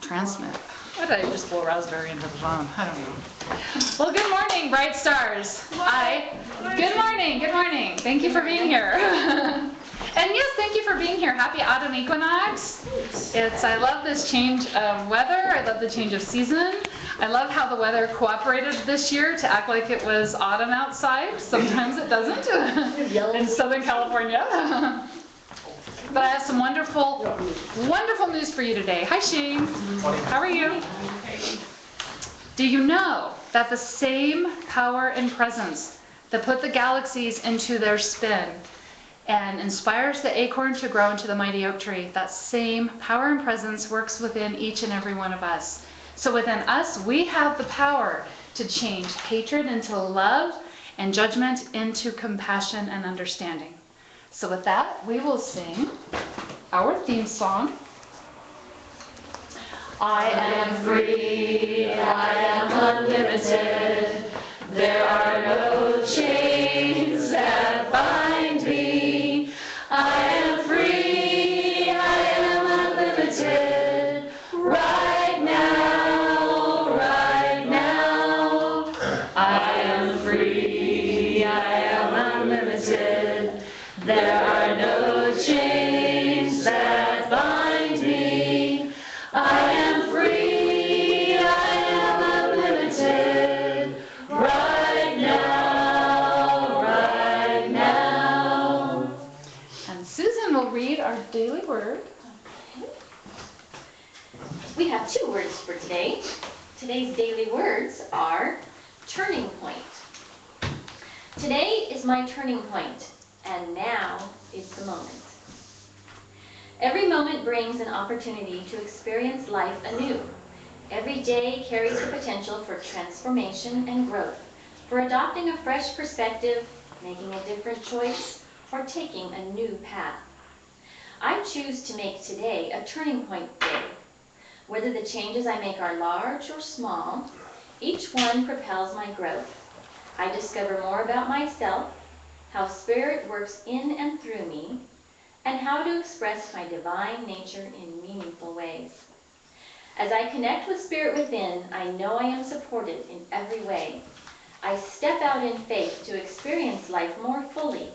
Transmit. Why did I just blow raspberry into the phone? I don't know. Well, good morning, bright stars. Good morning, good morning. Thank you for being here. And yes, thank you for being here. Happy autumn equinox. I love this change of weather. I love the change of season. I love how the weather cooperated this year to act like it was autumn outside. Sometimes it doesn't in Southern California. But I have some wonderful, wonderful news for you today. Hi, Shane. How are you? Do you know that the same power and presence that put the galaxies into their spin and inspires the acorn to grow into the mighty oak tree, that same power and presence works within each and every one of us. So within us, we have the power to change hatred into love and judgment into compassion and understanding. So with that, we will sing our theme song. I am free, I am unlimited, there are no chains that bind me. I am free, I am unlimited, right now, right now. I am free, I am unlimited, there are no chains that bind me. I am free, I am unlimited, right now, right now. And Susan will read our daily word. Okay. We have 2 words for today. Today's daily words are turning point. Today is my turning point, and now is the moment. Every moment brings an opportunity to experience life anew. Every day carries the potential for transformation and growth, for adopting a fresh perspective, making a different choice, or taking a new path. I choose to make today a turning point day. Whether the changes I make are large or small, each one propels my growth. I discover more about myself, how Spirit works in and through me, and how to express my divine nature in meaningful ways. As I connect with Spirit within, I know I am supported in every way. I step out in faith to experience life more fully.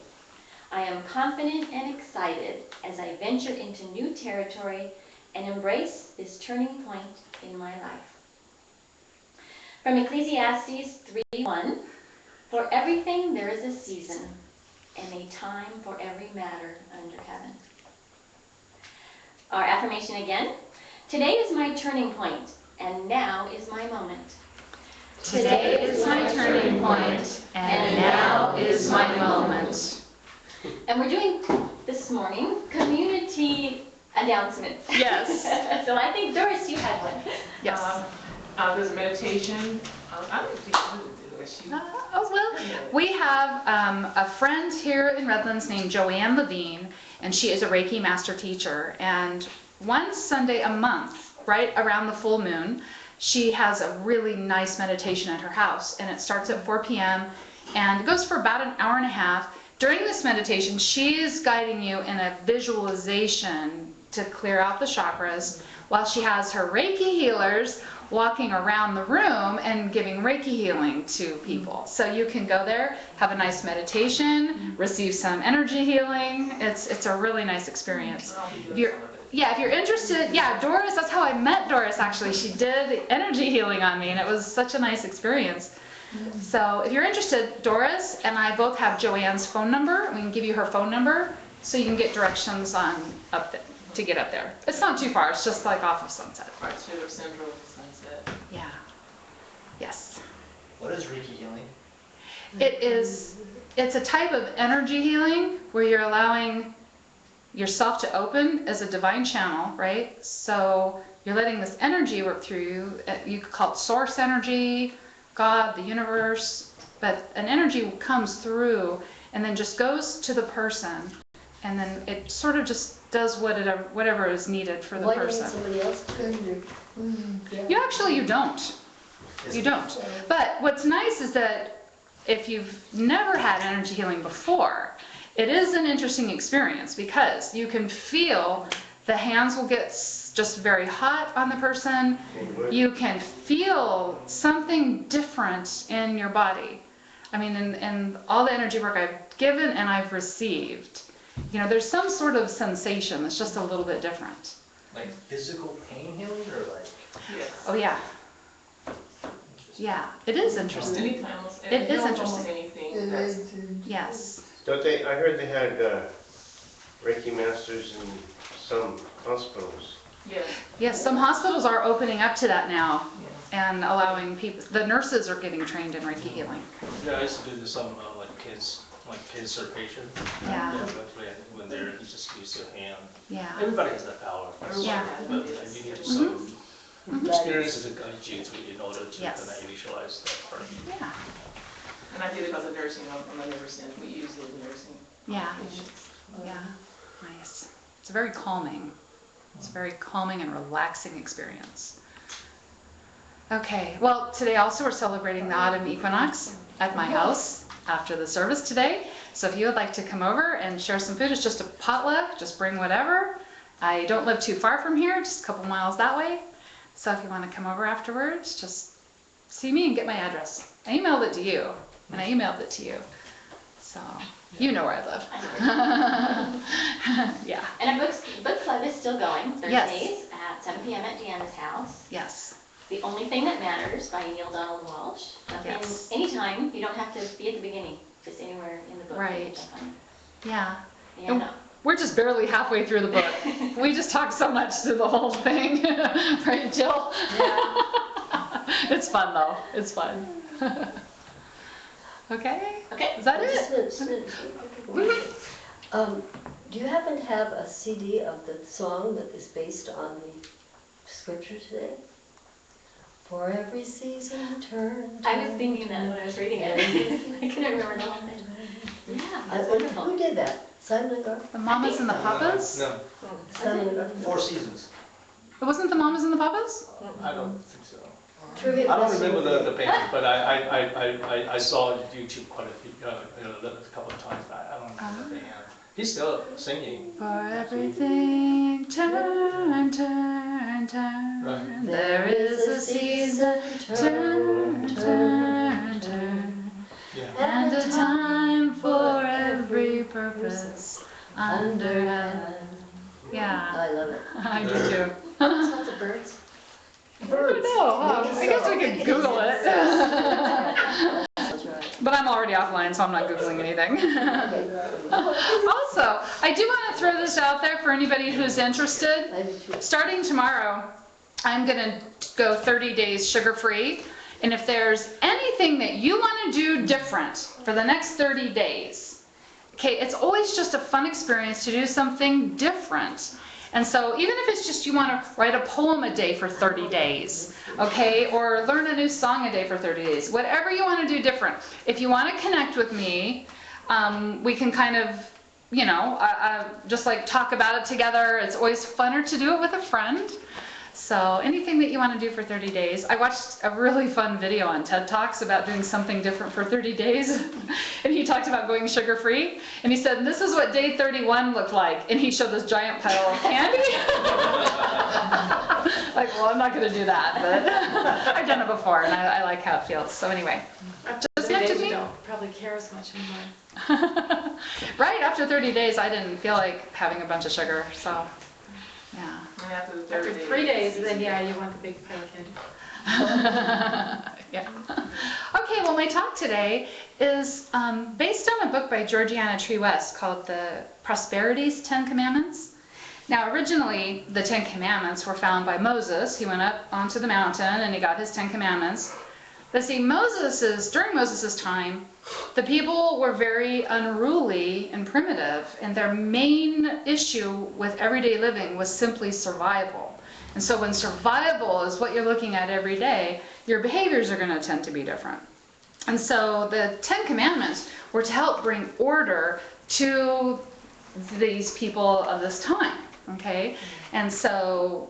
I am confident and excited as I venture into new territory and embrace this turning point in my life. From Ecclesiastes 3:1, for everything there is a season, and a time for every matter under heaven. Our affirmation again. Today is my turning point, and now is my moment. Today is my turning point, and now is my moment. And we're doing this morning community announcements. Yes. So I think, Doris, you had one. Yes. There's meditation. I don't think I would do it. We have a friend here in Redlands named Joanne Levine, and she is a Reiki master teacher. And one Sunday a month, right around the full moon, she has a really nice meditation at her house, and it starts at 4 p.m. and it goes for about an hour and a half. During this meditation, she is guiding you in a visualization to clear out the chakras, while she has her Reiki healers walking around the room and giving Reiki healing to people. So you can go there, have a nice meditation, receive some energy healing. It's a really nice experience. If you're interested, Doris, that's how I met Doris actually. She did energy healing on me, and it was such a nice experience. So if you're interested, Doris and I both have Joanne's phone number. We can give you her phone number so you can get directions on up there to get up there. It's not too far, it's just like off of Sunset. Right, Sugar Central Sunset. Yeah. Yes. What is Reiki healing? It's a type of energy healing where you're allowing yourself to open as a divine channel, right? So you're letting this energy work through you. You could call it source energy, God, the universe, but an energy comes through and then just goes to the person, and then it sort of just does whatever is needed for the person. Somebody else turn You don't. You don't. But what's nice is that if you've never had energy healing before, it is an interesting experience because you can feel The hands will get just very hot on the person. You can feel something different in your body. I mean, in all the energy work I've given and I've received, there's some sort of sensation that's just a little bit different. Like physical pain healing or like? Yes. Oh yeah. Yeah, it is interesting. Anytime, It is almost interesting. anything that's, Yes. Don't they, I heard they had Reiki masters in some hospitals. yes. Yes, some hospitals are opening up to that now Yes. and allowing people, the nurses are getting trained in Reiki healing. Yeah, I used to do this some like kids or patients. Yeah. When they're just used to hand. Yeah. Everybody has that power. Yeah. But you need to some experiences to guide you in order to Yes. kind of initialize that part. Yeah. And I did it because of nursing, I'm a nurse, and we use it in nursing Yeah. patients. Yeah. Nice. It's very calming. It's a very calming and relaxing experience. Okay, well, today also we're celebrating the autumn equinox at my house after the service today. So if you would like to come over and share some food, it's just a potluck, just bring whatever. I don't live too far from here, just a couple miles that way. So if you want to come over afterwards, just see me and get my address. I emailed it to you, and I emailed it to you. So you know where I live. Yeah. And our book club is still going, Yes. Thursdays at 7 p.m. at Deanna's house. Yes. The Only Thing That Matters by Neil Donald Walsh. Yes. Anytime, you don't have to be at the beginning, just anywhere in the book. Right. Which I find. Yeah. And We're just barely halfway through the book. We just talked so much through the whole thing. Right, Jill? Yeah. It's fun, though. It's fun. Okay? Okay. Is that it? Just a minute. Do you happen to have a CD of the song that is based on the scripture today? For every season turn. I was thinking that when I was reading it. I couldn't remember the whole thing. Yeah, that's Who wonderful. did that? Simon and Garfunkel? The Mamas and the Papas? No, Simon and Garfunkel. 4 seasons. It wasn't the Mamas and the Papas? I don't think so. Trivia I don't question. remember the painting, but I saw it on YouTube quite a few, a couple of times. I don't remember the band. He's still singing. For everything, turn, turn, turn. Right. There is a season, turn, turn, turn. Yeah. And a time for every purpose under heaven. Yeah, I love it. I do too. It's not the birds. I don't know. I guess we could Google it. That's right. But I'm already offline, so I'm not Googling anything. Also, I do want to throw this out there for anybody who's interested. I do too. Starting tomorrow, I'm going to go 30 days sugar-free. And if there's anything that you want to do different for the next 30 days, okay, it's always just a fun experience to do something different. And so even if it's just you want to write a poem a day for 30 days, okay, or learn a new song a day for 30 days, whatever you want to do different. If you want to connect with me, we can kind of, just like talk about it together. It's always funner to do it with a friend. So anything that you want to do for 30 days. I watched a really fun video on TED Talks about doing something different for 30 days. And he talked about going sugar-free. And he said, this is what day 31 looked like. And he showed this giant pile of candy. Like, well, I'm not going to do that. But I've done it before, and I like how it feels. So anyway, just connect with me. Don't probably care as much anymore. Right after 30 days, I didn't feel like having a bunch of sugar. So, yeah. And after the After 30 3 days, it's then easy. yeah, you want the big pile of candy. Yeah. Okay, well, my talk today is based on a book by Georgiana Tree West called The Prosperity's 10 Commandments. Now, originally, the 10 Commandments were found by Moses. He went up onto the mountain and he got his 10 Commandments. But see, during Moses' time, the people were very unruly and primitive, and their main issue with everyday living was simply survival. And so when survival is what you're looking at every day, your behaviors are going to tend to be different. And so the 10 Commandments were to help bring order to these people of this time, okay? And so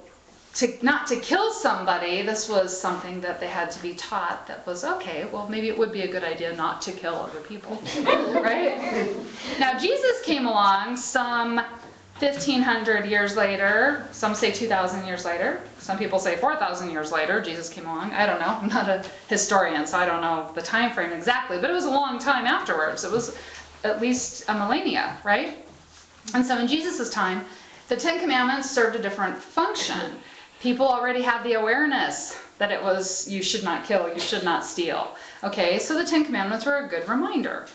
not to kill somebody, this was something that they had to be taught that was, okay, well, maybe it would be a good idea not to kill other people, right? Now, Jesus came along some 1,500 years later, some say 2,000 years later, some people say 4,000 years later, Jesus came along. I don't know. I'm not a historian, so I don't know the time frame exactly, but it was a long time afterwards. It was at least a millennia, right? And so in Jesus' time, the Ten Commandments served a different function. People already had the awareness that it was, you should not kill, you should not steal. Okay, so the Ten Commandments were a good reminder.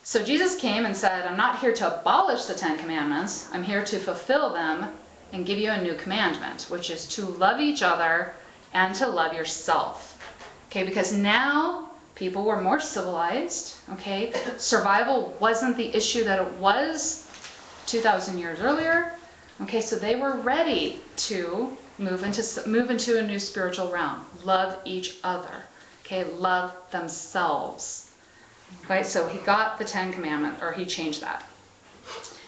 So Jesus came and said, I'm not here to abolish the Ten Commandments. I'm here to fulfill them and give you a new commandment, which is to love each other and to love yourself. Okay, because now people were more civilized. Okay, survival wasn't the issue that it was 2,000 years earlier. Okay, so they were ready to move into a new spiritual realm. Love each other. Okay, love themselves. Right, so he got the Ten Commandments, or he changed that.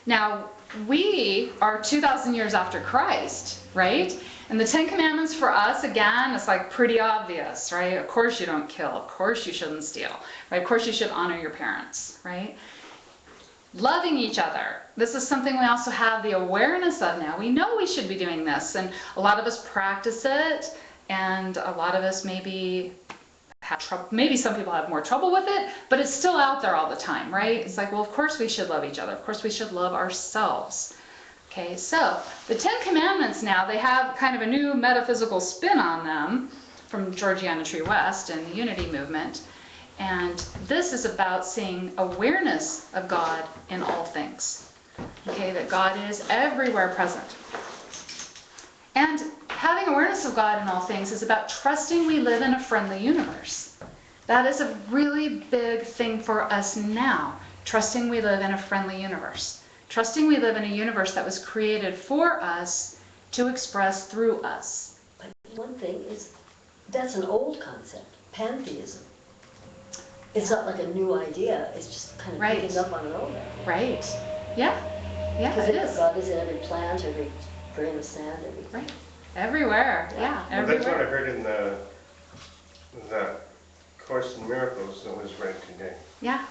Now, we are 2,000 years after Christ, right? And the Ten Commandments for us, again, it's like pretty obvious, right? Of course you don't kill. Of course you shouldn't steal. Right? Of course you should honor your parents, right? Loving each other. This is something we also have the awareness of now. We know we should be doing this, and a lot of us practice it, and a lot of us maybe have trouble. Maybe some people have more trouble with it, but it's still out there all the time, right? It's like, well, of course we should love each other. Of course we should love ourselves. Okay, so the Ten Commandments now, they have kind of a new metaphysical spin on them from Georgiana Tree West and the Unity movement. And this is about seeing awareness of God in all things. Okay, that God is everywhere present. And having awareness of God in all things is about trusting we live in a friendly universe. That is a really big thing for us now. Trusting we live in a friendly universe. Trusting we live in a universe that was created for us to express through us. But one thing is, that's an old concept, pantheism. It's not like a new idea, it's just kind of Right. picking up on an old idea. Right. Yeah. Yeah, it Because is. God is in every plant, every grain of sand, everything. Right. Everywhere. Yeah. Well, that's what I Everywhere. heard in the Course in Miracles that was read today. Yeah.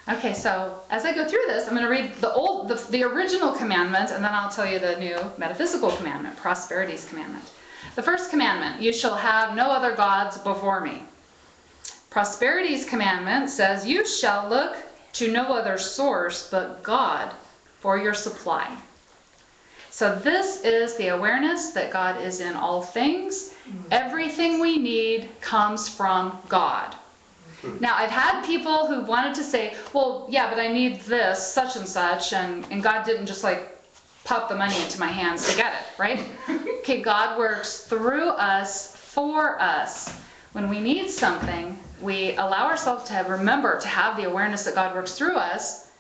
Okay, so as I go through this, I'm going to read the original commandment, and then I'll tell you the new metaphysical commandment, prosperity's commandment. The first commandment, you shall have no other gods before me. Prosperity's commandment says, you shall look to no other source but God for your supply. So this is the awareness that God is in all things. Everything we need comes from God. Now, I've had people who wanted to say, well, yeah, but I need this, such and such, and God didn't just like pop the money into my hands to get it, right? Okay, God works through us, for us. When we need something, we allow ourselves to remember to have the awareness that God works through us.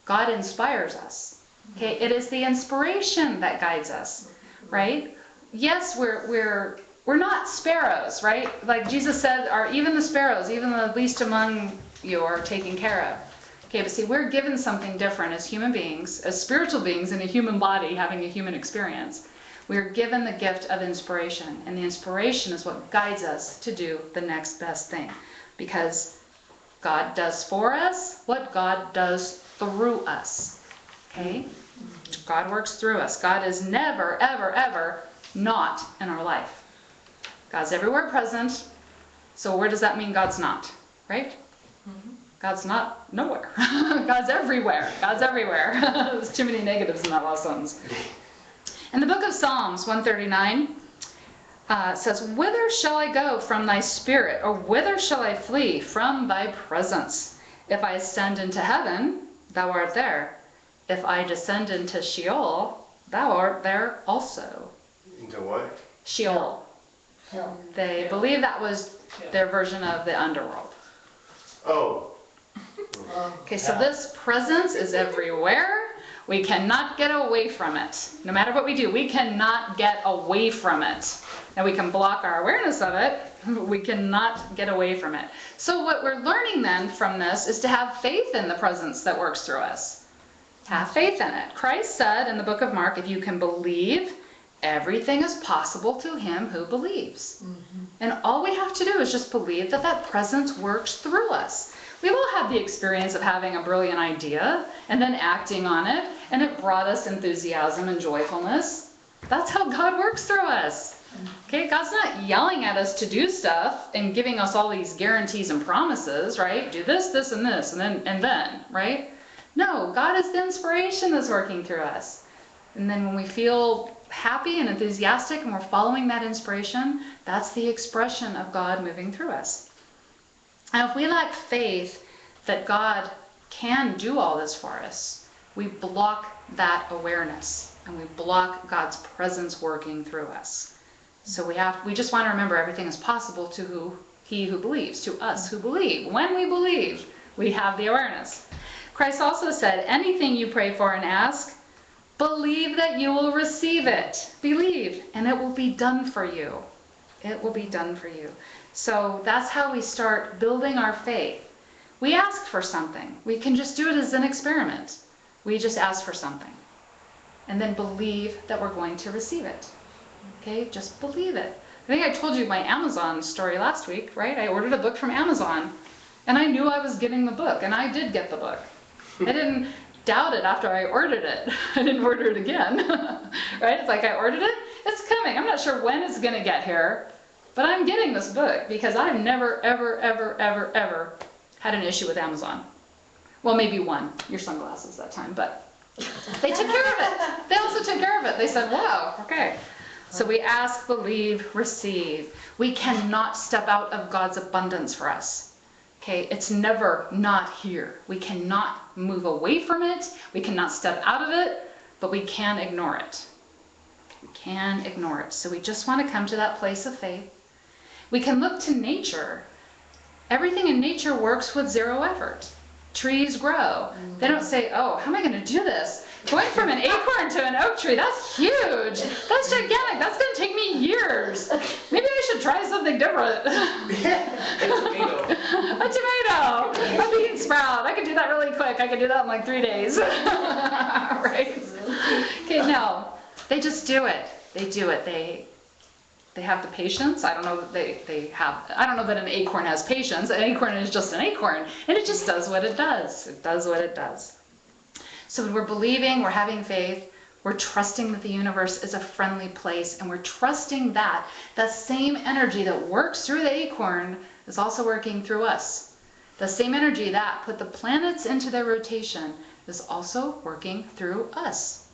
God inspires us. Okay, it is the inspiration that guides us, right? Yes, we're not sparrows, right? Like Jesus said, even the sparrows, even the least among you are taken care of. Okay, but see, we're given something different as human beings, as spiritual beings in a human body having a human experience. We're given the gift of inspiration, and the inspiration is what guides us to do the next best thing. Because God does for us what God does through us. Okay? God works through us. God is never, ever, ever not in our life. God's everywhere present. So where does that mean God's not? Right? God's not nowhere. God's everywhere. God's everywhere. There's too many negatives in that last sentence. In the book of Psalms 139, it says, whither shall I go from thy spirit, or whither shall I flee from thy presence? If I ascend into heaven, thou art there. If I descend into Sheol, thou art there also. Into what? Sheol. Hell. They believe that was their version of the underworld. Oh, Okay, so this presence is everywhere. We cannot get away from it. No matter what we do, we cannot get away from it. And we can block our awareness of it, but we cannot get away from it. So what we're learning then from this is to have faith in the presence that works through us. Have faith in it. Christ said in the book of Mark, if you can believe, everything is possible to him who believes. And all we have to do is just believe that that presence works through us. We've all had the experience of having a brilliant idea and then acting on it and it brought us enthusiasm and joyfulness. That's how God works through us. Okay, God's not yelling at us to do stuff and giving us all these guarantees and promises, right? Do this, this, and this, and then, right? No, God is the inspiration that's working through us. And then when we feel happy and enthusiastic and we're following that inspiration, that's the expression of God moving through us. Now, if we lack faith that God can do all this for us, we block that awareness and we block God's presence working through us. So we just want to remember everything is possible to he who believes, to us who believe. When we believe, we have the awareness. Christ also said, anything you pray for and ask, believe that you will receive it. Believe, and it will be done for you. It will be done for you. So that's how we start building our faith. We ask for something. We can just do it as an experiment. We just ask for something. And then believe that we're going to receive it. Okay, just believe it. I think I told you my Amazon story last week, right? I ordered a book from Amazon, and I knew I was getting the book, and I did get the book. I didn't doubt it after I ordered it. I didn't order it again, right? It's like I ordered it, it's coming. I'm not sure when it's going to get here, but I'm getting this book because I've never, ever, ever, ever, ever had an issue with Amazon. Well, maybe one, your sunglasses that time, but they took care of it. They also took care of it. They said, wow, okay. So we ask, believe, receive. We cannot step out of God's abundance for us. Okay, it's never not here. We cannot move away from it. We cannot step out of it, but we can ignore it. We can ignore it. So we just want to come to that place of faith. We can look to nature. Everything in nature works with zero effort. Trees grow. They don't say, oh, how am I going to do this? Going from an acorn to an oak tree, that's huge. That's gigantic. That's going to take me years. Maybe I should try something different. A tomato. A bean sprout. I could do that really quick. I could do that in like 3 days. Right? Okay, no. They just do it. They do it. They have the patience. I don't know that I don't know that an acorn has patience. An acorn is just an acorn, and it just does what it does. It does what it does. So when we're believing, we're having faith, we're trusting that the universe is a friendly place, and we're trusting that that same energy that works through the acorn is also working through us. The same energy that put the planets into their rotation is also working through us.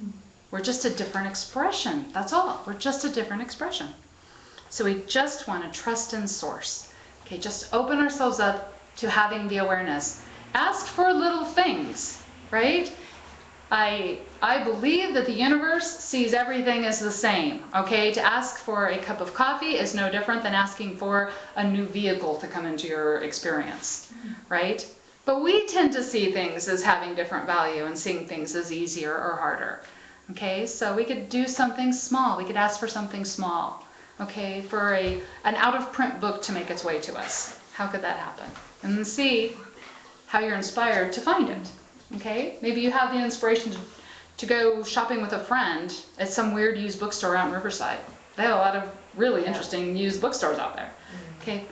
We're just a different expression. That's all. We're just a different expression. So we just want to trust in source. Okay, just open ourselves up to having the awareness. Ask for little things, right? I believe that the universe sees everything as the same. Okay, to ask for a cup of coffee is no different than asking for a new vehicle to come into your experience, right? But we tend to see things as having different value and seeing things as easier or harder. Okay, so we could do something small. We could ask for something small. Okay, for an out-of-print book to make its way to us. How could that happen? And then see how you're inspired to find it. Okay, maybe you have the inspiration to go shopping with a friend at some weird used bookstore out in Riverside. They have a lot of really interesting used bookstores out there. Okay,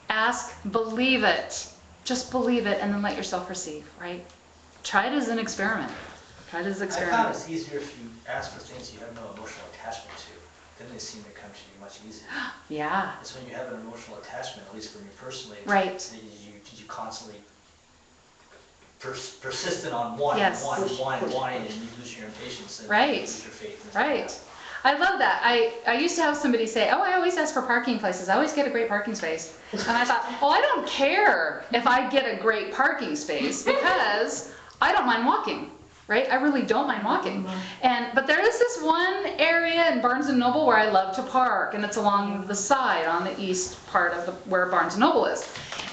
ask, believe it. Just believe it and then let yourself receive, right? Try it as an experiment. Try it as an I found experiment. it's easier if you ask for things you have no emotional attachment to. Then they seem to come to you much easier. Yeah, It's when you have an emotional attachment, at least for me personally, right. that you constantly persistent on wanting, Yes. wanting, and you lose your impatience and Right. you lose your faith. Right. I love that. I used to have somebody say, oh, I always ask for parking places. I always get a great parking space. And I thought, well, I don't care if I get a great parking space because I don't mind walking. Right? I really don't mind walking. But there is this one area in Barnes & Noble where I love to park, and it's along the side on the east part of where Barnes & Noble is.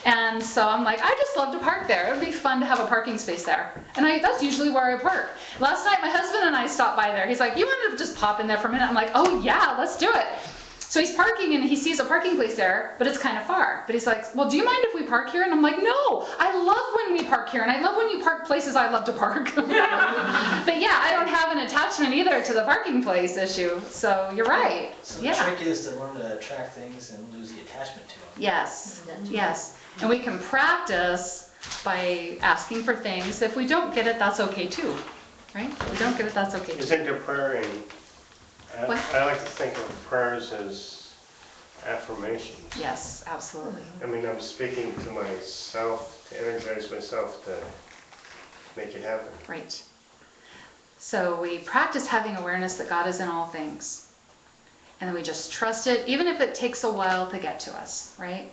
And so I'm like, I just love to park there. It would be fun to have a parking space there. And that's usually where I park. Last night my husband and I stopped by there. He's like, you want to just pop in there for a minute? I'm like, oh yeah, let's do it. So he's parking and he sees a parking place there, but it's kind of far. But he's like, well, do you mind if we park here? And I'm like, no, I love when we park here. And I love when you park places I love to park. But yeah, I don't have an attachment either to the parking place issue. So you're right. So the Yeah. trick is to learn to attract things and lose the attachment to them. Yes. Yes. And we can practice by asking for things. If we don't get it, that's okay too. right? If we don't get it, that's okay. You think of prayer in, What? I like to think of prayers as affirmations. Yes, absolutely. I mean, I'm speaking to myself, to energize myself to make it happen. Right. So we practice having awareness that God is in all things. And then we just trust it, even if it takes a while to get to us, right?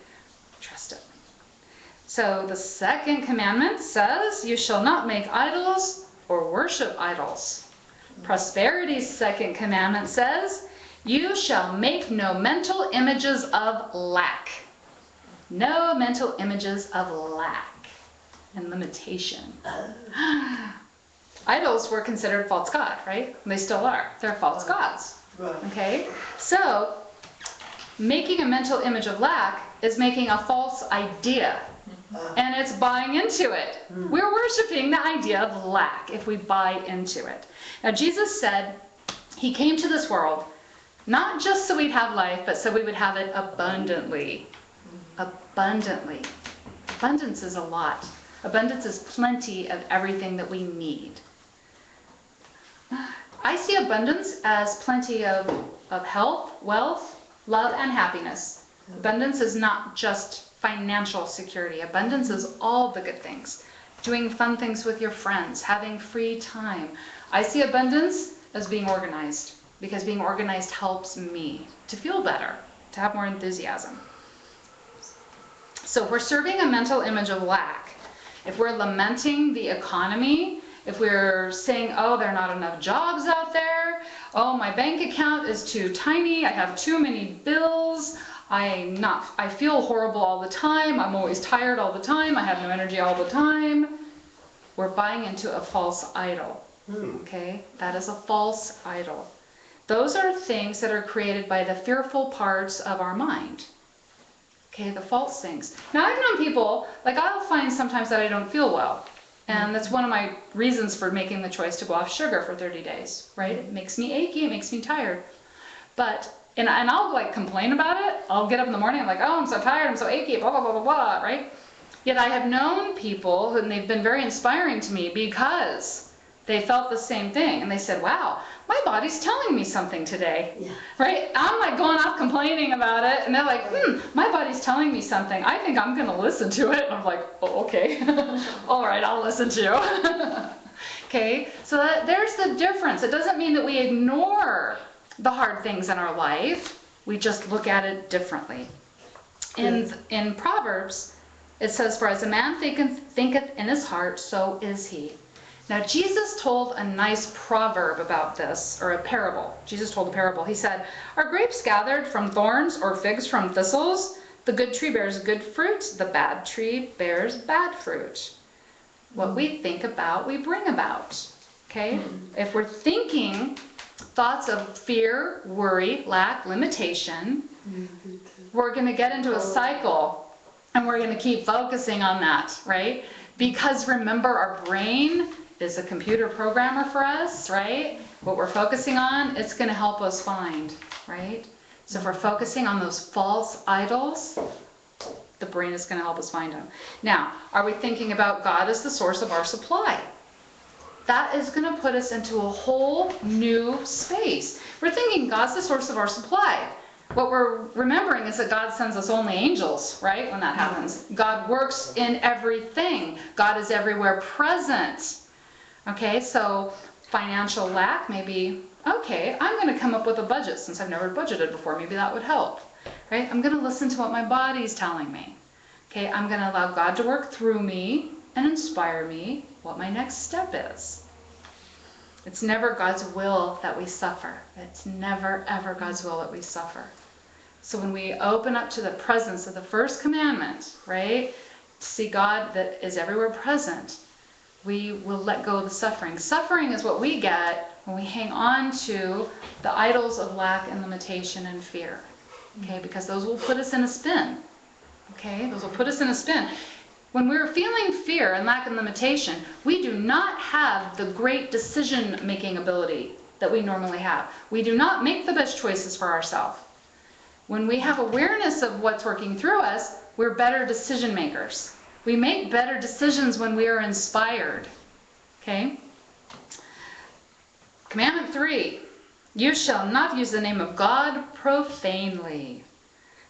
Trust it. So the second commandment says, you shall not make idols or worship idols. Prosperity's second commandment says, you shall make no mental images of lack. No mental images of lack and limitation. Idols were considered false god, right? They still are. They're false gods. Okay? So, making a mental image of lack is making a false idea. And it's buying into it. We're worshiping the idea of lack if we buy into it. Now, Jesus said he came to this world not just so we'd have life, but so we would have it abundantly. Abundantly. Abundance is a lot. Abundance is plenty of everything that we need. I see abundance as plenty of health, wealth, love, and happiness. Abundance is not just financial security. Abundance is all the good things. Doing fun things with your friends, having free time. I see abundance as being organized, because being organized helps me to feel better, to have more enthusiasm. So if we're serving a mental image of lack, if we're lamenting the economy, if we're saying, oh, there are not enough jobs out there, oh, my bank account is too tiny, I have too many bills, I feel horrible all the time, I'm always tired all the time, I have no energy all the time, we're buying into a false idol. Okay? That is a false idol. Those are things that are created by the fearful parts of our mind. Okay, the false things. Now, I've known people, like I'll find sometimes that I don't feel well. And that's one of my reasons for making the choice to go off sugar for 30 days, right? It makes me achy, it makes me tired. But, and I'll like complain about it. I'll get up in the morning, I'm like, oh, I'm so tired, I'm so achy, blah, blah, blah, blah, blah, right? Yet I have known people, and they've been very inspiring to me because they felt the same thing. And they said, wow, my body's telling me something today, right? I'm like going off complaining about it. And they're like, my body's telling me something. I think I'm going to listen to it. And I'm like, oh, okay. All right, I'll listen to you. Okay, so there's the difference. It doesn't mean that we ignore the hard things in our life. We just look at it differently. In Proverbs, it says, for as a man thinketh in his heart, so is he. Now, Jesus told a nice proverb about this, or a parable. Jesus told a parable. He said, are grapes gathered from thorns or figs from thistles? The good tree bears good fruit. The bad tree bears bad fruit. What we think about, we bring about. Okay? If we're thinking thoughts of fear, worry, lack, limitation, we're going to get into a cycle, and we're going to keep focusing on that, right? Because remember, our brain is a computer programmer for us, right? What we're focusing on, it's going to help us find, right? So if we're focusing on those false idols, the brain is going to help us find them. Now, are we thinking about God as the source of our supply? That is going to put us into a whole new space. We're thinking God's the source of our supply. What we're remembering is that God sends us only angels, right, when that happens. God works in everything. God is everywhere present. Okay, so financial lack, maybe, okay, I'm going to come up with a budget since I've never budgeted before. Maybe that would help, right? I'm going to listen to what my body's telling me. Okay, I'm going to allow God to work through me and inspire me what my next step is. It's never God's will that we suffer. It's never, ever God's will that we suffer. So when we open up to the presence of the first commandment, right, to see God that is everywhere present, we will let go of the suffering. Suffering is what we get when we hang on to the idols of lack and limitation and fear. Okay, because those will put us in a spin. Okay, those will put us in a spin. When we're feeling fear and lack and limitation, we do not have the great decision-making ability that we normally have. We do not make the best choices for ourselves. When we have awareness of what's working through us, we're better decision makers. We make better decisions when we are inspired. Okay? Commandment 3, you shall not use the name of God profanely.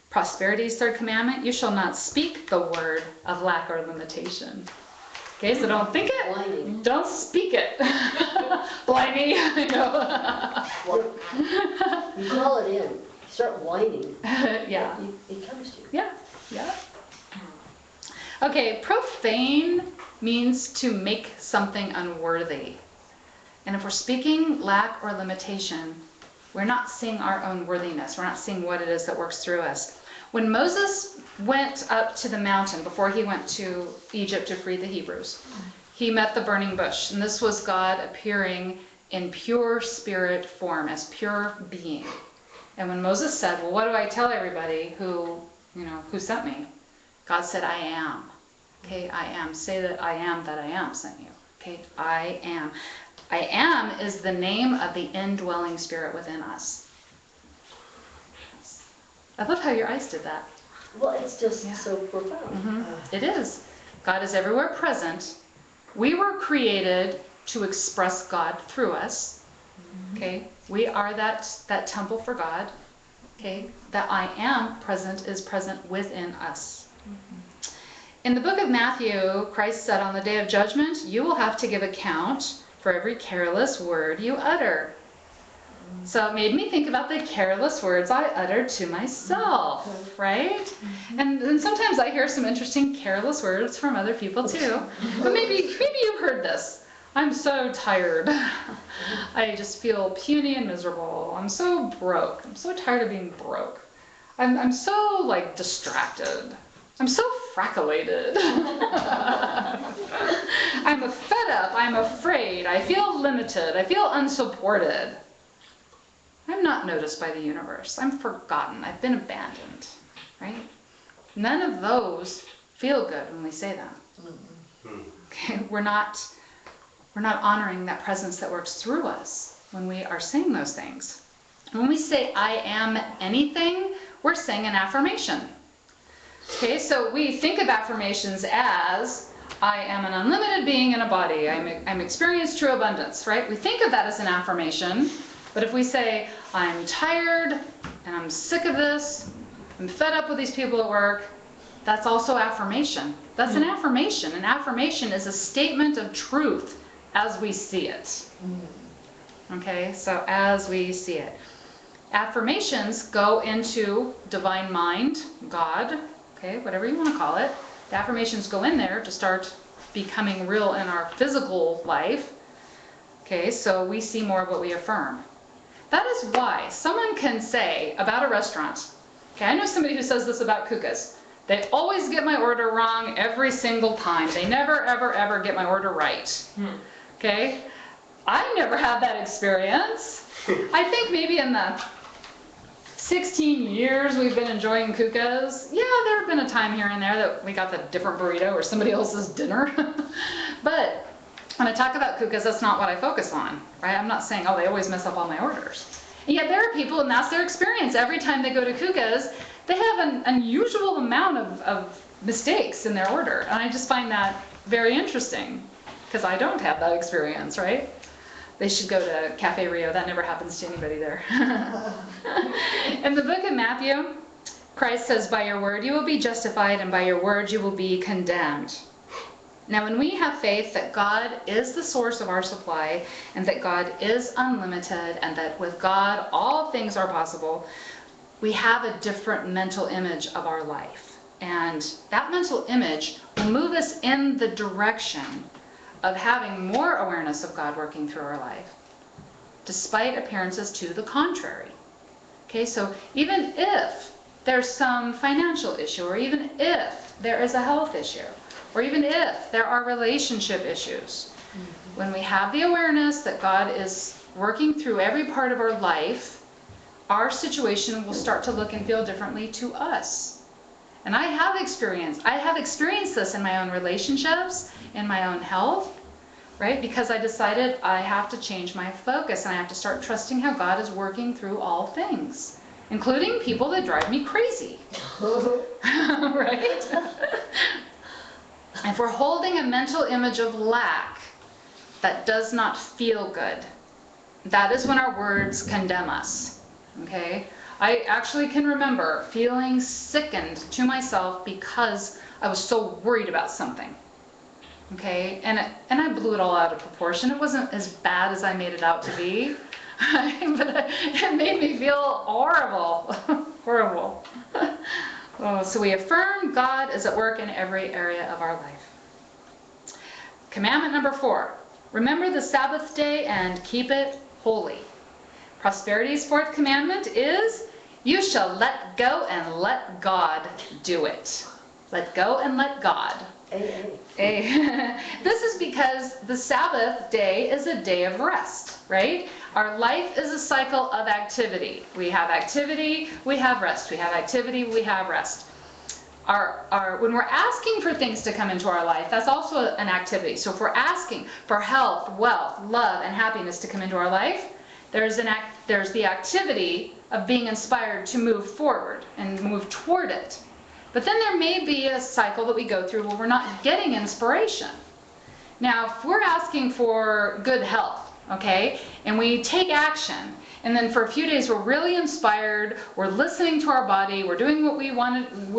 Prosperity's third commandment, you shall not speak the word of lack or limitation. Okay, so don't think it, Whining. don't speak it. Blimey, I know. You call it in, start whining. Yeah. It comes to you. Yeah, yeah. Okay, profane means to make something unworthy. And if we're speaking lack or limitation, we're not seeing our own worthiness. We're not seeing what it is that works through us. When Moses went up to the mountain before he went to Egypt to free the Hebrews, he met the burning bush. And this was God appearing in pure spirit form, as pure being. And when Moses said, well, what do I tell everybody who sent me? God said, I am. Okay, I am. Say that I am sent you. Okay, I am. I am is the name of the indwelling spirit within us. I love how your eyes did that. Well, it's just Yeah. so profound. It is. God is everywhere present. We were created to express God through us. Okay, we are that temple for God. Okay, that I am present is present within us. In the book of Matthew, Christ said, on the day of judgment, you will have to give account for every careless word you utter. So it made me think about the careless words I uttered to myself, right? And sometimes I hear some interesting careless words from other people too. But maybe you've heard this. I'm so tired. I just feel puny and miserable. I'm so broke. I'm so tired of being broke. I'm so like distracted. I'm so frackulated. I'm fed up. I'm afraid. I feel limited. I feel unsupported. I'm not noticed by the universe. I'm forgotten. I've been abandoned. Right? None of those feel good when we say them. Okay? We're not honoring that presence that works through us when we are saying those things. When we say I am anything, we're saying an affirmation. Okay, so we think of affirmations as I am an unlimited being in a body. I'm experienced true abundance, right? We think of that as an affirmation. But if we say I'm tired and I'm sick of this, I'm fed up with these people at work, that's also affirmation. That's an affirmation. An affirmation is a statement of truth as we see it. Okay, so as we see it. Affirmations go into divine mind, God, okay, whatever you want to call it. The affirmations go in there to start becoming real in our physical life. Okay, so we see more of what we affirm. That is why someone can say about a restaurant, okay, I know somebody who says this about Kukas. They always get my order wrong every single time. They never, ever, ever get my order right. Okay? I never had that experience. I think maybe in the 16 years we've been enjoying Kukas, yeah, there have been a time here and there that we got the different burrito or somebody else's dinner. But when I talk about Kukas, that's not what I focus on, right? I'm not saying, oh, they always mess up all my orders. And yet there are people, and that's their experience. Every time they go to Kukas, they have an unusual amount of mistakes in their order. And I just find that very interesting, because I don't have that experience, right? They should go to Cafe Rio. That never happens to anybody there. In the book of Matthew, Christ says, by your word you will be justified, and by your word you will be condemned. Now, when we have faith that God is the source of our supply, and that God is unlimited, and that with God all things are possible, we have a different mental image of our life. And that mental image will move us in the direction of having more awareness of God working through our life, despite appearances to the contrary. Okay, so even if there's some financial issue, or even if there is a health issue, or even if there are relationship issues, when we have the awareness that God is working through every part of our life, our situation will start to look and feel differently to us. And I have experienced this in my own relationships, in my own health, right? Because I decided I have to change my focus, and I have to start trusting how God is working through all things, including people that drive me crazy. Right? If we're holding a mental image of lack that does not feel good, that is when our words condemn us, okay? I actually can remember feeling sickened to myself because I was so worried about something, okay? And I blew it all out of proportion. It wasn't as bad as I made it out to be, but it made me feel horrible, horrible. Oh, so we affirm God is at work in every area of our life. Commandment number 4, remember the Sabbath day and keep it holy. Prosperity's 4th commandment is, you shall let go and let God do it. Let go and let God. This is because the Sabbath day is a day of rest, right? Our life is a cycle of activity. We have activity, we have rest. We have activity, we have rest. When we're asking for things to come into our life, that's also an activity. So if we're asking for health, wealth, love, and happiness to come into our life, there's the activity of being inspired to move forward and move toward it. But then there may be a cycle that we go through where we're not getting inspiration. Now, if we're asking for good health, okay, and we take action, and then for a few days we're really inspired, we're listening to our body, we're doing what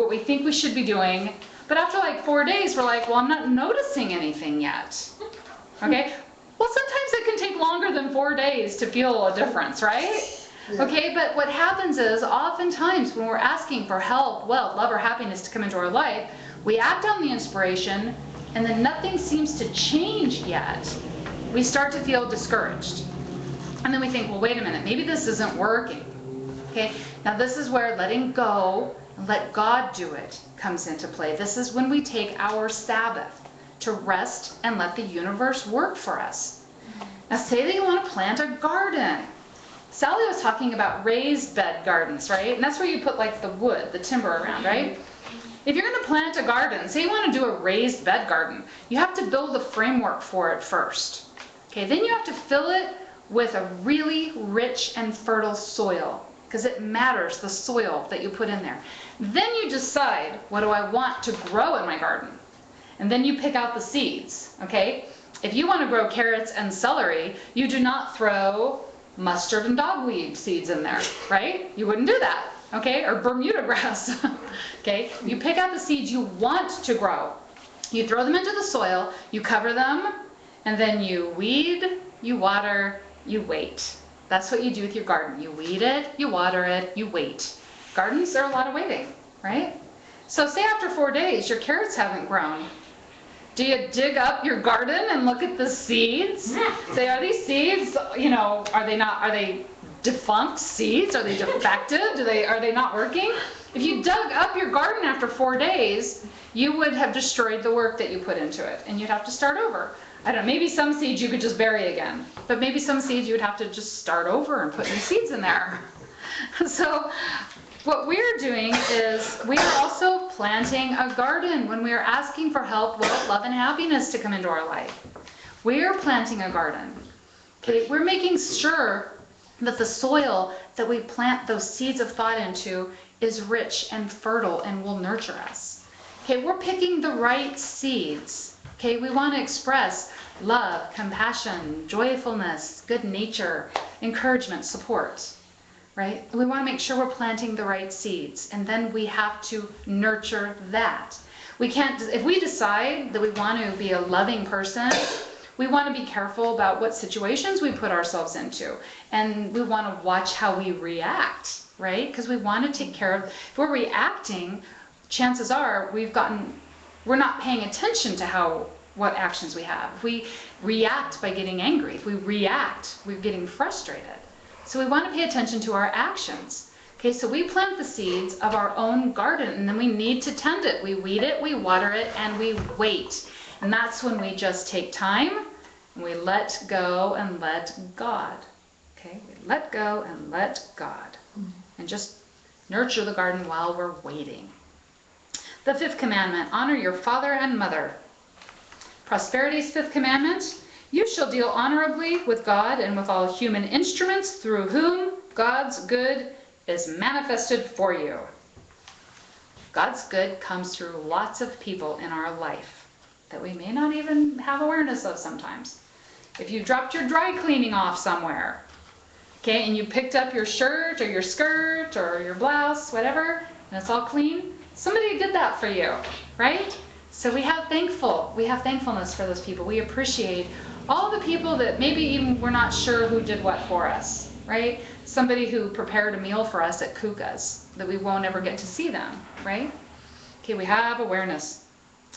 we think we should be doing, but after like 4 days we're like, well, I'm not noticing anything yet. Okay? Well, sometimes it can take longer than 4 days to feel a difference, right? Yeah. Okay, but what happens is oftentimes when we're asking for health, wealth, love, or happiness to come into our life, we act on the inspiration and then nothing seems to change yet. We start to feel discouraged. And then we think, well, wait a minute, maybe this isn't working. Okay, now this is where letting go and let God do it comes into play. This is when we take our Sabbath to rest and let the universe work for us. Now say that you want to plant a garden. Sally was talking about raised bed gardens, right? And that's where you put like the wood, the timber around, right? If you're going to plant a garden, say you want to do a raised bed garden, you have to build the framework for it first. Okay, then you have to fill it with a really rich and fertile soil, because it matters, the soil that you put in there. Then you decide, what do I want to grow in my garden? And then you pick out the seeds, okay? If you want to grow carrots and celery, you do not throw mustard and dogweed seeds in there, right? You wouldn't do that, okay? Or Bermuda grass, okay? You pick out the seeds you want to grow. You throw them into the soil, you cover them, and then you weed, you water, you wait. That's what you do with your garden. You weed it, you water it, you wait. Gardens are a lot of waiting, right? So say after 4 days your carrots haven't grown. Do you dig up your garden and look at the seeds? Say, are these seeds, you know, are they defunct seeds? Are they defective? Are they not working? If you dug up your garden after 4 days, you would have destroyed the work that you put into it, and you'd have to start over. I don't know, maybe some seeds you could just bury again, but maybe some seeds you would have to just start over and put new seeds in there. So what we're doing is we are also planting a garden when we are asking for help, wealth, love, and happiness to come into our life. We are planting a garden. Okay, we're making sure that the soil that we plant those seeds of thought into is rich and fertile and will nurture us. Okay, we're picking the right seeds. Okay, we want to express love, compassion, joyfulness, good nature, encouragement, support. Right? We want to make sure we're planting the right seeds, and then we have to nurture that. We can't, if we decide that we want to be a loving person, we want to be careful about what situations we put ourselves into, and we want to watch how we react, right? Because we want to take care of, if we're reacting, chances are we're not paying attention to what actions we have. If we react by getting angry, if we react, we're getting frustrated. So we want to pay attention to our actions. Okay, so we plant the seeds of our own garden, and then we need to tend it. We weed it, we water it, and we wait. And that's when we just take time, and we let go and let God. Okay, we let go and let God. And just nurture the garden while we're waiting. The 5th commandment, honor your father and mother. Prosperity's 5th commandment, you shall deal honorably with God and with all human instruments through whom God's good is manifested for you. God's good comes through lots of people in our life that we may not even have awareness of sometimes. If you dropped your dry cleaning off somewhere, okay, and you picked up your shirt or your skirt or your blouse, whatever, and it's all clean, somebody did that for you, right? So we have thankfulness for those people. We appreciate all the people that maybe even we're not sure who did what for us, right? Somebody who prepared a meal for us at Kuka's that we won't ever get to see them, right? Okay, we have awareness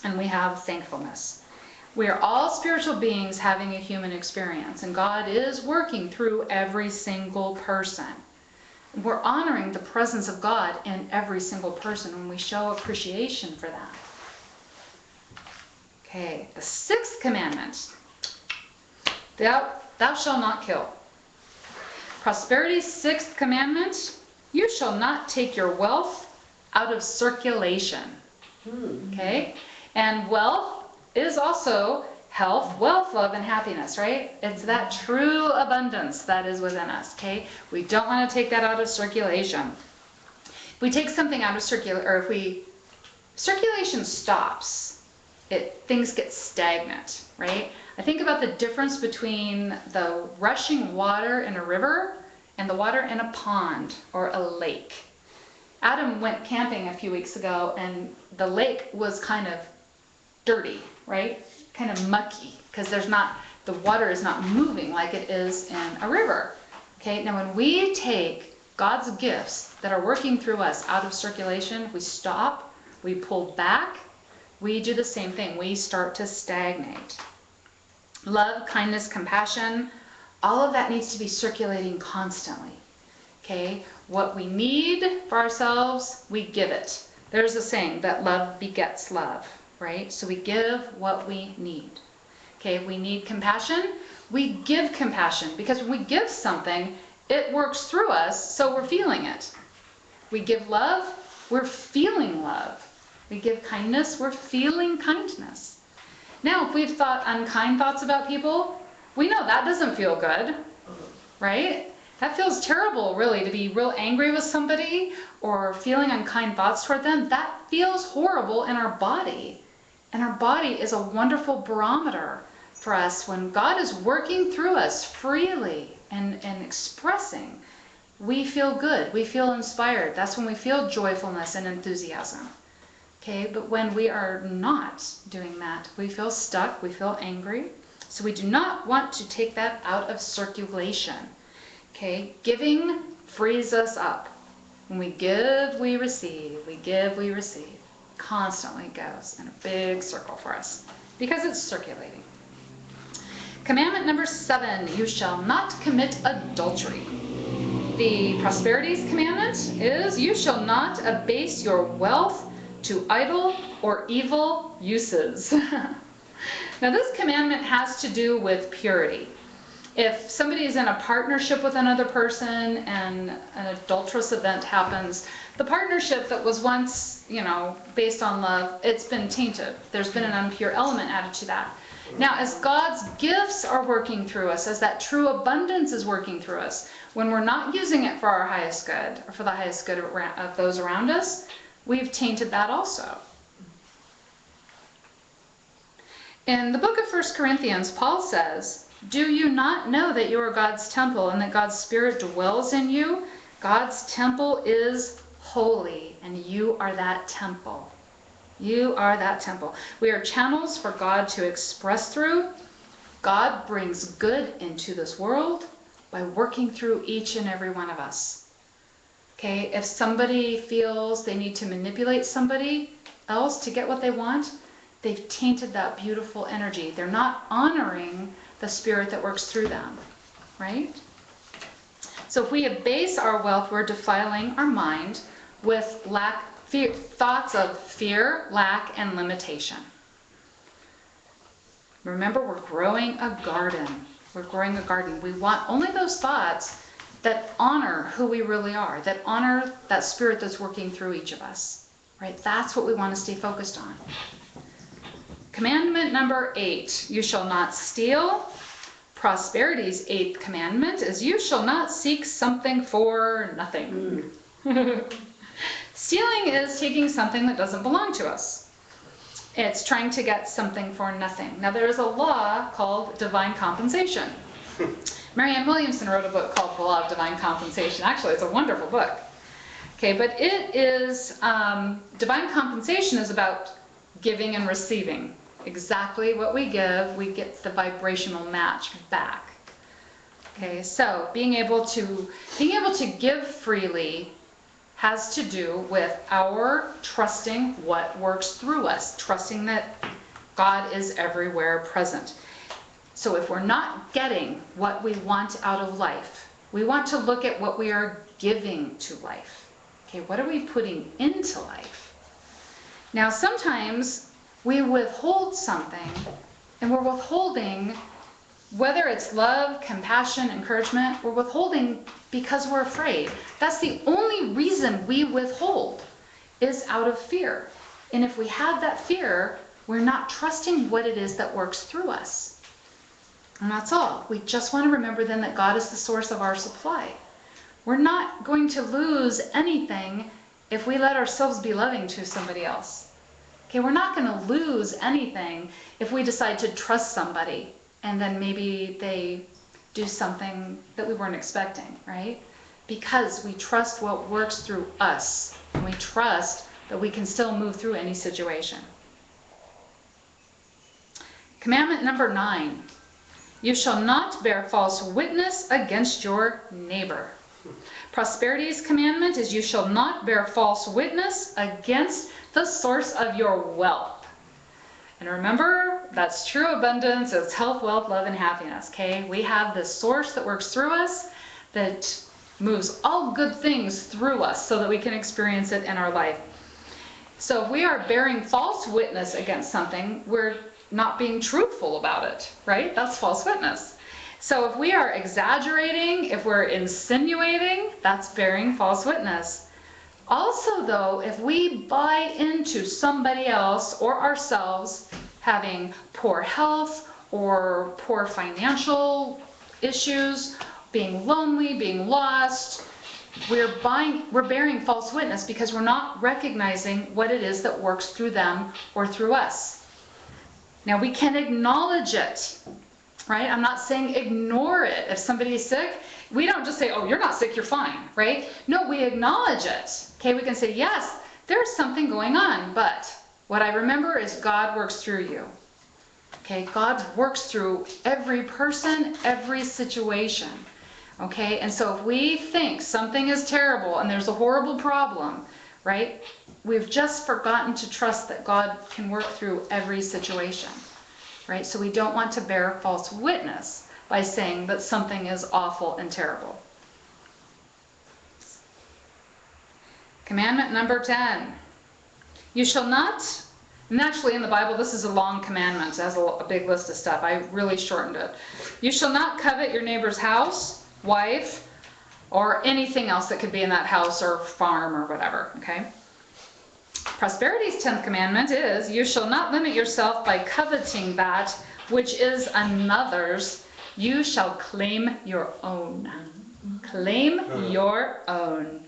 and we have thankfulness. We are all spiritual beings having a human experience, and God is working through every single person. We're honoring the presence of God in every single person when we show appreciation for that. Okay, the 6th commandment. Thou shalt not kill. Prosperity's 6th commandment. You shall not take your wealth out of circulation. Okay? And wealth is also health, wealth, love, and happiness, right? It's that true abundance that is within us, okay? We don't want to take that out of circulation. If we take something out of circulation stops, things get stagnant, right? I think about the difference between the rushing water in a river and the water in a pond or a lake. Adam went camping a few weeks ago, and the lake was kind of dirty, right? Kind of mucky, because the water is not moving like it is in a river. Okay, now when we take God's gifts that are working through us out of circulation, we stop, we pull back, we do the same thing. We start to stagnate. Love, kindness, compassion, all of that needs to be circulating constantly. Okay, what we need for ourselves, we give it. There's a saying that love begets love, right? So we give what we need. Okay, if we need compassion, we give compassion, because when we give something, it works through us, so we're feeling it. We give love, we're feeling love. We give kindness, we're feeling kindness. Now, if we've thought unkind thoughts about people, we know that doesn't feel good, right? That feels terrible, really, to be real angry with somebody or feeling unkind thoughts toward them. That feels horrible in our body. And our body is a wonderful barometer for us when God is working through us freely and expressing. We feel good. We feel inspired. That's when we feel joyfulness and enthusiasm. Okay, but when we are not doing that, we feel stuck, we feel angry. So we do not want to take that out of circulation. Okay, giving frees us up. When we give, we receive. We give, we receive. Constantly goes in a big circle for us because it's circulating. Commandment number 7, you shall not commit adultery. The Prosperities commandment is you shall not abase your wealth to idle or evil uses. Now this commandment has to do with purity. If somebody is in a partnership with another person and an adulterous event happens, the partnership that was once, based on love, it's been tainted. There's been an impure element added to that. Now, as God's gifts are working through us, as that true abundance is working through us, when we're not using it for our highest good, or for the highest good of those around us, we've tainted that also. In the book of 1 Corinthians, Paul says, do you not know that you are God's temple and that God's Spirit dwells in you? God's temple is holy, and you are that temple. You are that temple. We are channels for God to express through. God brings good into this world by working through each and every one of us. Okay, if somebody feels they need to manipulate somebody else to get what they want, they've tainted that beautiful energy. They're not honoring the Spirit that works through them, right? So if we abase our wealth, we're defiling our mind with thoughts of fear, lack, and limitation. Remember, we're growing a garden. We're growing a garden. We want only those thoughts that honor who we really are, that honor that Spirit that's working through each of us, right? That's what we want to stay focused on. Commandment number 8, you shall not steal. Prosperity's 8th commandment is you shall not seek something for nothing. Stealing is taking something that doesn't belong to us. It's trying to get something for nothing. Now there is a law called divine compensation. Marianne Williamson wrote a book called The Law of Divine Compensation. Actually, it's a wonderful book. Okay, but it is, divine compensation is about giving and receiving. Exactly what we give, we get the vibrational match back. Okay, so being able to give freely has to do with our trusting what works through us, trusting that God is everywhere present. So if we're not getting what we want out of life, we want to look at what we are giving to life. Okay, what are we putting into life? Now sometimes we withhold something, and we're withholding, whether it's love, compassion, encouragement, we're withholding because we're afraid. That's the only reason we withhold, is out of fear. And if we have that fear, we're not trusting what it is that works through us. And that's all. We just want to remember then that God is the source of our supply. We're not going to lose anything if we let ourselves be loving to somebody else. Okay, we're not going to lose anything if we decide to trust somebody and then maybe they do something that we weren't expecting, right? Because we trust what works through us, and we trust that we can still move through any situation. Commandment number 9, you shall not bear false witness against your neighbor. Prosperity's commandment is you shall not bear false witness against the source of your wealth. And remember, that's true abundance. It's health, wealth, love, and happiness. Okay, we have this source that works through us that moves all good things through us so that we can experience it in our life. So if we are bearing false witness against something, we're not being truthful about it, right? That's false witness. So if we are exaggerating, if we're insinuating, that's bearing false witness. Also though, if we buy into somebody else or ourselves having poor health or poor financial issues, being lonely, being lost, we're bearing false witness because we're not recognizing what it is that works through them or through us. Now we can acknowledge it, right? I'm not saying ignore it. If somebody's sick, we don't just say, oh, you're not sick, you're fine, right? No, we acknowledge it. Okay, we can say, yes, there's something going on, but what I remember is God works through you. Okay, God works through every person, every situation. Okay, and so if we think something is terrible and there's a horrible problem, right? We've just forgotten to trust that God can work through every situation, right? So we don't want to bear false witness by saying that something is awful and terrible. Commandment number 10. You shall not, and actually in the Bible this is a long commandment. It has a big list of stuff. I really shortened it. You shall not covet your neighbor's house, wife, or anything else that could be in that house or farm or whatever, okay? Prosperity's 10th commandment is, you shall not limit yourself by coveting that which is another's. You shall claim your own. Claim your own.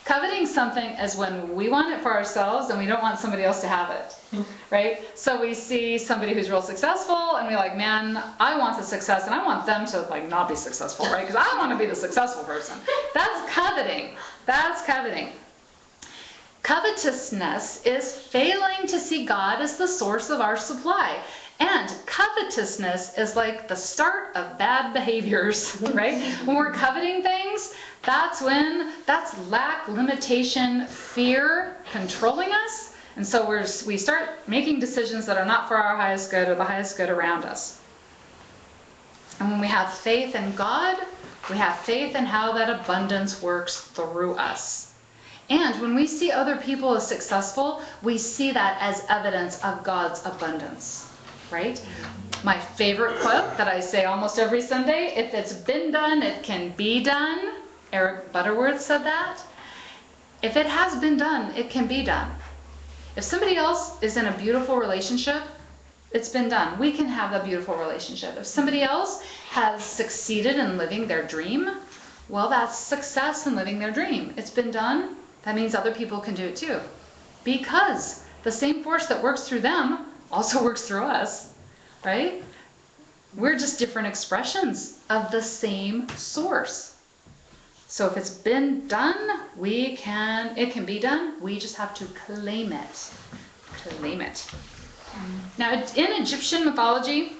Coveting something is when we want it for ourselves and we don't want somebody else to have it, right? So we see somebody who's real successful and we're like, man, I want the success and I want them to like not be successful, right? Because I want to be the successful person. That's coveting. That's coveting. Covetousness is failing to see God as the source of our supply. And covetousness is like the start of bad behaviors, right? When we're coveting things, that's lack, limitation, fear controlling us. And so we start making decisions that are not for our highest good or the highest good around us. And when we have faith in God, we have faith in how that abundance works through us. And when we see other people as successful, we see that as evidence of God's abundance. Right? My favorite quote that I say almost every Sunday, if it's been done, it can be done. Eric Butterworth said that. If it has been done, it can be done. If somebody else is in a beautiful relationship, it's been done. We can have a beautiful relationship. If somebody else has succeeded in living their dream, well, that's success in living their dream. It's been done. That means other people can do it too. Because the same force that works through them also works through us, right? We're just different expressions of the same source. So if it's been done, it can be done. We just have to claim it. Claim it. Now, in Egyptian mythology,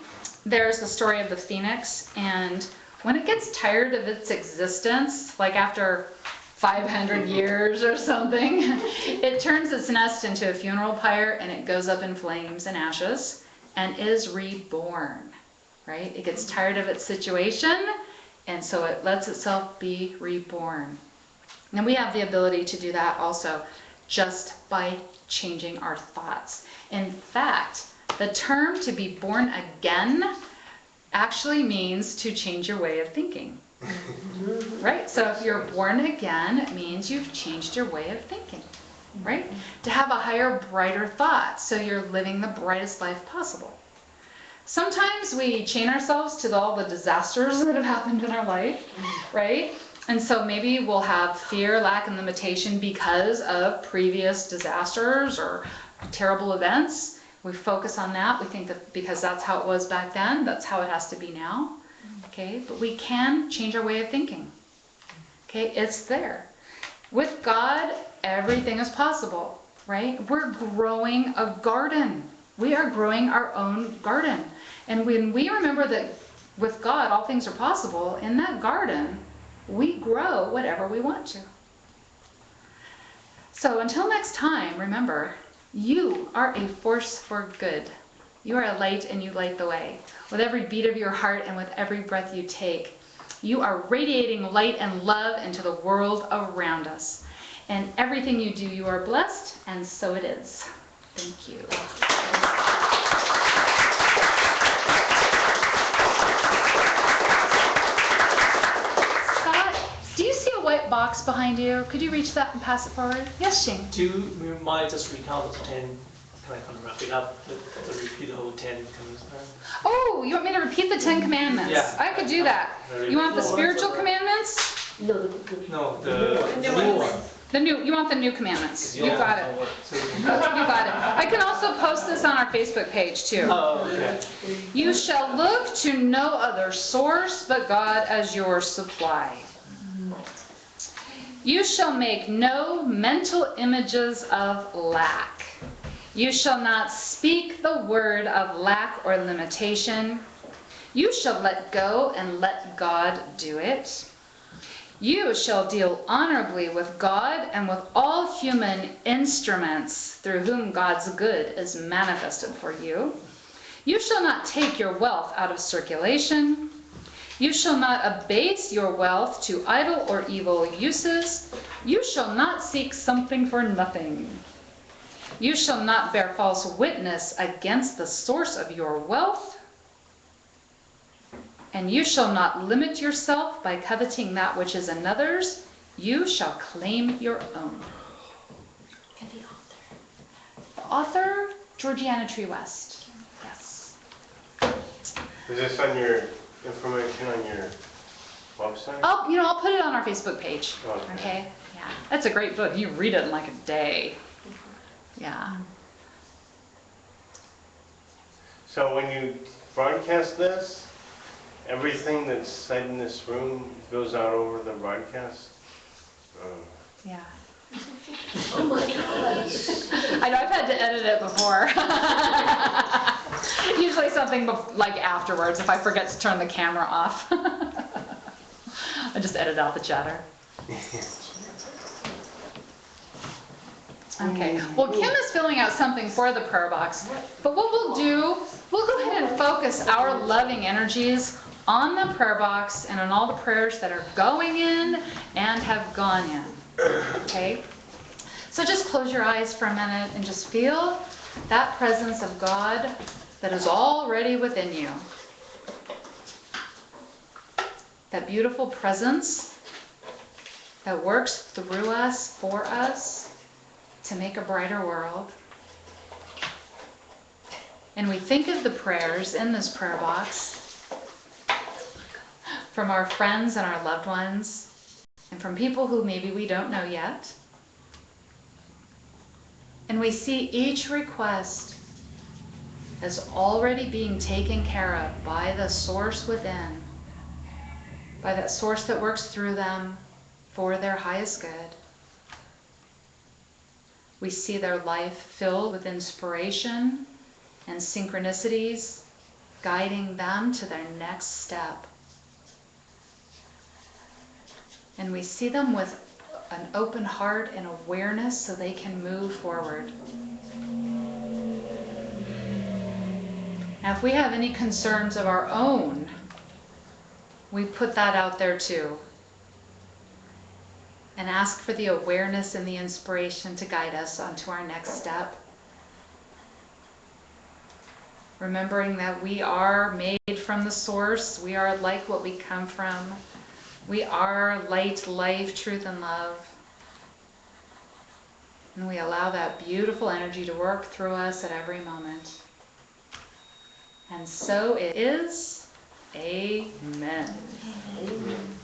there's the story of the phoenix, and when it gets tired of its existence, like after 500 years or something, it turns its nest into a funeral pyre and it goes up in flames and ashes and is reborn, right? It gets tired of its situation, and so it lets itself be reborn. And we have the ability to do that also just by changing our thoughts. In fact, the term to be born again actually means to change your way of thinking. Right? So if you're born again, it means you've changed your way of thinking. Right? To have a higher, brighter thought, so you're living the brightest life possible. Sometimes we chain ourselves to all the disasters that have happened in our life, right? And so maybe we'll have fear, lack, and limitation because of previous disasters or terrible events. We focus on that. We think that because that's how it was back then, that's how it has to be now. Okay, but we can change our way of thinking. Okay, it's there. With God, everything is possible, right? We're growing a garden. We are growing our own garden. And when we remember that with God, all things are possible, in that garden, we grow whatever we want to. So until next time, remember, you are a force for good. You are a light and you light the way. With every beat of your heart and with every breath you take, you are radiating light and love into the world around us. And everything you do, you are blessed, and so it is. Thank you. Scott, do you see a white box behind you? Could you reach that and pass it forward? Yes, Shane. We might just recount the 10, kind of wrap it up, the repeat the whole 10 commandments. Oh, you want me to repeat the 10 commandments? Yeah. I could do that. You want the spiritual commandments? No, No, the new one. You want the new commandments. You Yeah. got it. You got it. I can also post this on our Facebook page too. Oh, okay. You shall look to no other source but God as your supply. You shall make no mental images of lack. You shall not speak the word of lack or limitation. You shall let go and let God do it. You shall deal honorably with God and with all human instruments through whom God's good is manifested for you. You shall not take your wealth out of circulation. You shall not abase your wealth to idle or evil uses. You shall not seek something for nothing. You shall not bear false witness against the source of your wealth. And you shall not limit yourself by coveting that which is another's. You shall claim your own. and the The author, Georgiana Tree West. Yes. Is this on your information on your website? I'll put it on our Facebook page. Okay. Okay? Yeah. That's a great book. You read it in like a day. Yeah. So when you broadcast this, everything that's said in this room goes out over the broadcast? Yeah. Oh my God. I know, I've had to edit it before. Usually something like afterwards if I forget to turn the camera off. I just edit out the chatter. Okay, well Kim is filling out something for the prayer box, but what we'll do, we'll go ahead and focus our loving energies on the prayer box and on all the prayers that are going in and have gone in, okay? So just close your eyes for a minute and just feel that presence of God that is already within you. That beautiful presence that works through us, for us, to make a brighter world. And we think of the prayers in this prayer box from our friends and our loved ones, and from people who maybe we don't know yet. And we see each request as already being taken care of by the source within, by that source that works through them for their highest good. We see their life filled with inspiration and synchronicities, guiding them to their next step. And we see them with an open heart and awareness so they can move forward. Now, if we have any concerns of our own, we put that out there too. And ask for the awareness and the inspiration to guide us onto our next step. Remembering that we are made from the source. We are like what we come from. We are light, life, truth, and love. And we allow that beautiful energy to work through us at every moment. And so it is. Amen. Amen.